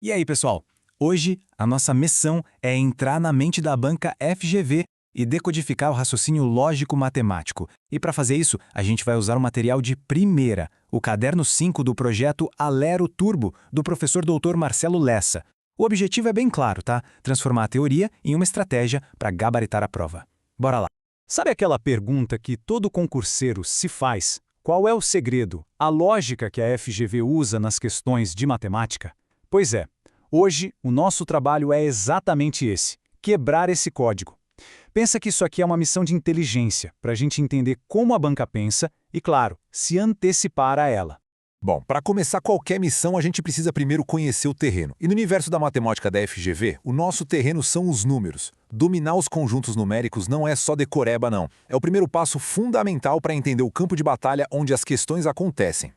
E aí, pessoal? Hoje, a nossa missão é entrar na mente da banca FGV e decodificar o raciocínio lógico-matemático. E para fazer isso, a gente vai usar o material de primeira, o caderno 5 do projeto Alero Turbo, do professor Dr. Marcelo Lessa. O objetivo é bem claro, tá? Transformar a teoria em uma estratégia para gabaritar a prova. Bora lá! Sabe aquela pergunta que todo concurseiro se faz? Qual é o segredo, a lógica que a FGV usa nas questões de matemática? Pois é, hoje o nosso trabalho é exatamente esse, quebrar esse código. Pensa que isso aqui é uma missão de inteligência, para a gente entender como a banca pensa e, claro, se antecipar a ela. Bom, para começar qualquer missão, a gente precisa primeiro conhecer o terreno. E no universo da matemática da FGV, o nosso terreno são os números. Dominar os conjuntos numéricos não é só decoreba, não. É o primeiro passo fundamental para entender o campo de batalha onde as questões acontecem.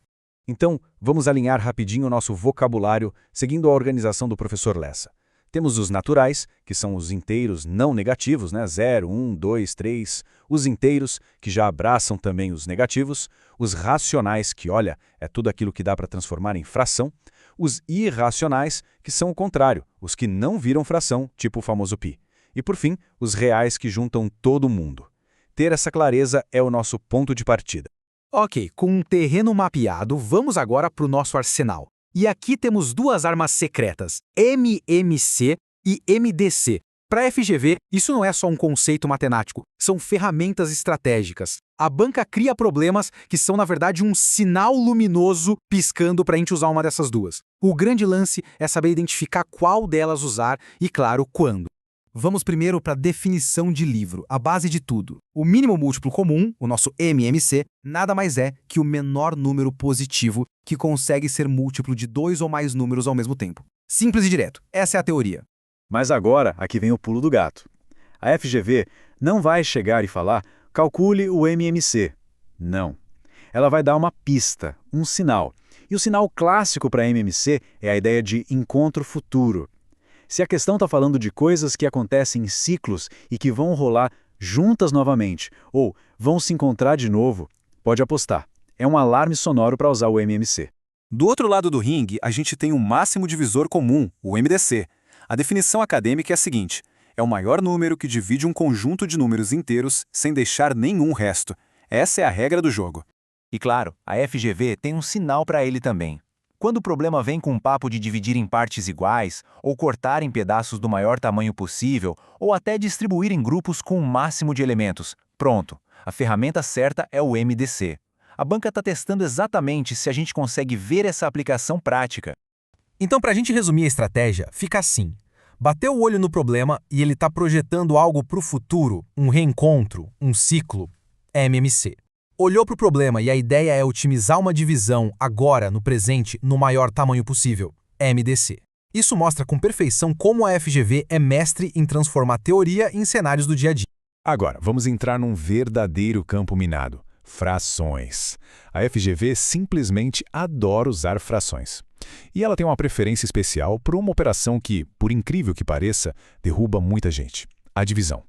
Então, vamos alinhar rapidinho o nosso vocabulário, seguindo a organização do professor Lessa. Temos os naturais, que são os inteiros não negativos, né? 0, 1, 2, 3. Os inteiros, que já abraçam também os negativos. Os racionais, que, olha, é tudo aquilo que dá para transformar em fração. Os irracionais, que são o contrário, os que não viram fração, tipo o famoso π. E, por fim, os reais, que juntam todo mundo. Ter essa clareza é o nosso ponto de partida. Ok, com um terreno mapeado, vamos agora para o nosso arsenal. E aqui temos duas armas secretas, MMC e MDC. Para a FGV, isso não é só um conceito matemático, são ferramentas estratégicas. A banca cria problemas que são, na verdade, um sinal luminoso piscando para a gente usar uma dessas duas. O grande lance é saber identificar qual delas usar e, claro, quando. Vamos primeiro para a definição de livro, a base de tudo. O mínimo múltiplo comum, o nosso MMC, nada mais é que o menor número positivo que consegue ser múltiplo de dois ou mais números ao mesmo tempo. Simples e direto. Essa é a teoria. Mas agora, aqui vem o pulo do gato. A FGV não vai chegar e falar, calcule o MMC. Não. Ela vai dar uma pista, um sinal. E o sinal clássico para MMC é a ideia de encontro futuro. Se a questão está falando de coisas que acontecem em ciclos e que vão rolar juntas novamente, ou vão se encontrar de novo, pode apostar. É um alarme sonoro para usar o MMC. Do outro lado do ringue, a gente tem um máximo divisor comum, o MDC. A definição acadêmica é a seguinte: é o maior número que divide um conjunto de números inteiros sem deixar nenhum resto. Essa é a regra do jogo. E claro, a FGV tem um sinal para ele também. Quando o problema vem com um papo de dividir em partes iguais, ou cortar em pedaços do maior tamanho possível, ou até distribuir em grupos com o máximo de elementos, pronto, a ferramenta certa é o MDC. A banca está testando exatamente se a gente consegue ver essa aplicação prática. Então, para a gente resumir a estratégia, fica assim. Bateu o olho no problema e ele está projetando algo para o futuro, um reencontro, um ciclo, MMC. Olhou para o problema e a ideia é otimizar uma divisão agora, no presente, no maior tamanho possível, MDC. Isso mostra com perfeição como a FGV é mestre em transformar teoria em cenários do dia a dia. Agora, vamos entrar num verdadeiro campo minado. Frações. A FGV simplesmente adora usar frações. E ela tem uma preferência especial por uma operação que, por incrível que pareça, derruba muita gente: a divisão.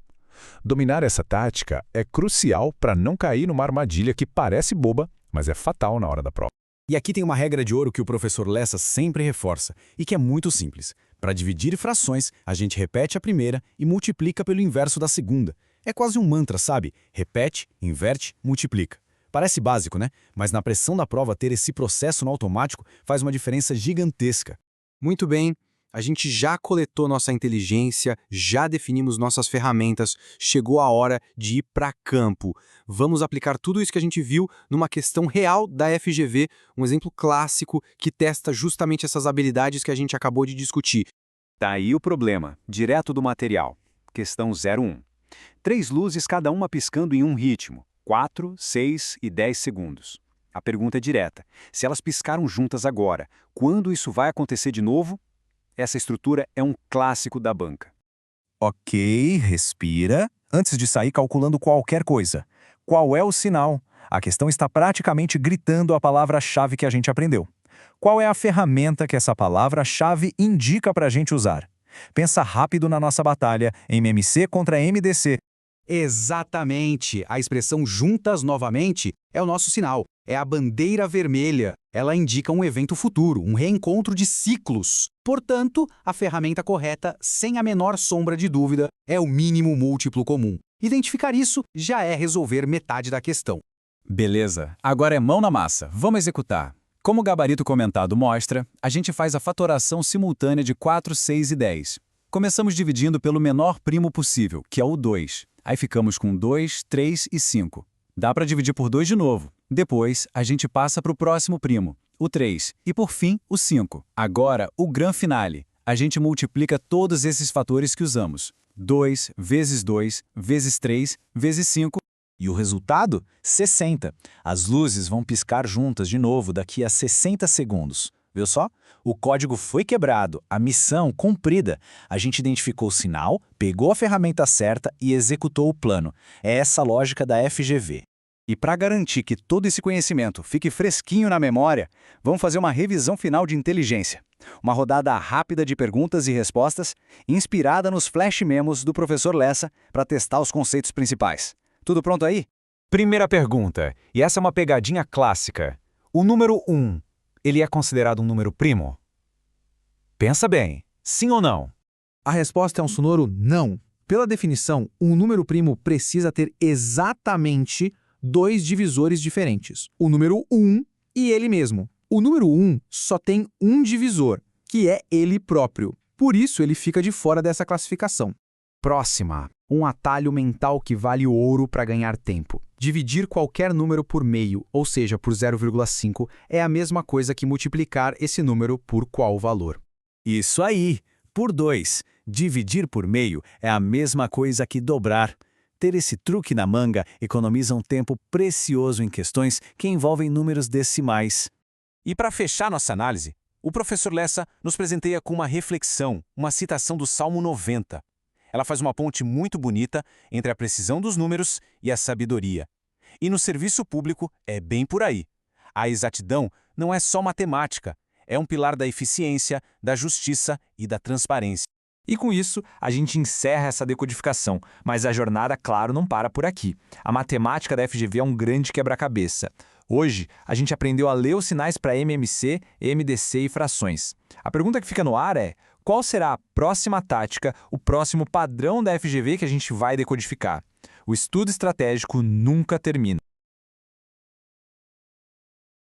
Dominar essa tática é crucial para não cair numa armadilha que parece boba, mas é fatal na hora da prova. E aqui tem uma regra de ouro que o professor Lessa sempre reforça, e que é muito simples. Para dividir frações, a gente repete a primeira e multiplica pelo inverso da segunda. É quase um mantra, sabe? Repete, inverte, multiplica. Parece básico, né? Mas na pressão da prova, ter esse processo no automático faz uma diferença gigantesca. Muito bem. A gente já coletou nossa inteligência, já definimos nossas ferramentas, chegou a hora de ir para campo. Vamos aplicar tudo isso que a gente viu numa questão real da FGV, um exemplo clássico que testa justamente essas habilidades que a gente acabou de discutir. Tá aí o problema, direto do material. Questão 01. 3 luzes, cada uma piscando em um ritmo, 4, 6 e 10 segundos. A pergunta é direta. Se elas piscaram juntas agora, quando isso vai acontecer de novo? Essa estrutura é um clássico da banca. Ok, respira, antes de sair calculando qualquer coisa. Qual é o sinal? A questão está praticamente gritando a palavra-chave que a gente aprendeu. Qual é a ferramenta que essa palavra-chave indica para a gente usar? Pensa rápido na nossa batalha, MMC contra MDC. Exatamente! A expressão juntas novamente é o nosso sinal. É a bandeira vermelha. Ela indica um evento futuro, um reencontro de ciclos. Portanto, a ferramenta correta, sem a menor sombra de dúvida, é o mínimo múltiplo comum. Identificar isso já é resolver metade da questão. Beleza, agora é mão na massa, vamos executar. Como o gabarito comentado mostra, a gente faz a fatoração simultânea de 4, 6 e 10. Começamos dividindo pelo menor primo possível, que é o 2. Aí ficamos com 2, 3 e 5. Dá para dividir por 2 de novo. Depois, a gente passa para o próximo primo, o 3, e por fim, o 5. Agora, o gran finale. A gente multiplica todos esses fatores que usamos. 2 vezes 2 vezes 3 vezes 5. E o resultado? 60. As luzes vão piscar juntas de novo daqui a 60 segundos. Viu só? O código foi quebrado, a missão cumprida. A gente identificou o sinal, pegou a ferramenta certa e executou o plano. É essa a lógica da FGV. E para garantir que todo esse conhecimento fique fresquinho na memória, vamos fazer uma revisão final de inteligência. Uma rodada rápida de perguntas e respostas, inspirada nos flash memos do professor Lessa para testar os conceitos principais. Tudo pronto aí? Primeira pergunta, e essa é uma pegadinha clássica. O número 1, ele é considerado um número primo? Pensa bem, sim ou não? A resposta é um sonoro não. Pela definição, um número primo precisa ter exatamente 2 divisores diferentes, o número 1 e ele mesmo. O número 1 só tem um divisor, que é ele próprio. Por isso, ele fica de fora dessa classificação. Próxima. Um atalho mental que vale ouro para ganhar tempo. Dividir qualquer número por meio, ou seja, por 0,5, é a mesma coisa que multiplicar esse número por qual valor. Isso aí, por 2. Dividir por meio é a mesma coisa que dobrar. Ter esse truque na manga economiza um tempo precioso em questões que envolvem números decimais. E para fechar nossa análise, o professor Lessa nos presenteia com uma reflexão, uma citação do Salmo 90. Ela faz uma ponte muito bonita entre a precisão dos números e a sabedoria. E no serviço público é bem por aí. A exatidão não é só matemática, é um pilar da eficiência, da justiça e da transparência. E com isso, a gente encerra essa decodificação, mas a jornada, claro, não para por aqui. A matemática da FGV é um grande quebra-cabeça. Hoje, a gente aprendeu a ler os sinais para MMC, MDC e frações. A pergunta que fica no ar é: qual será a próxima tática, o próximo padrão da FGV que a gente vai decodificar? O estudo estratégico nunca termina.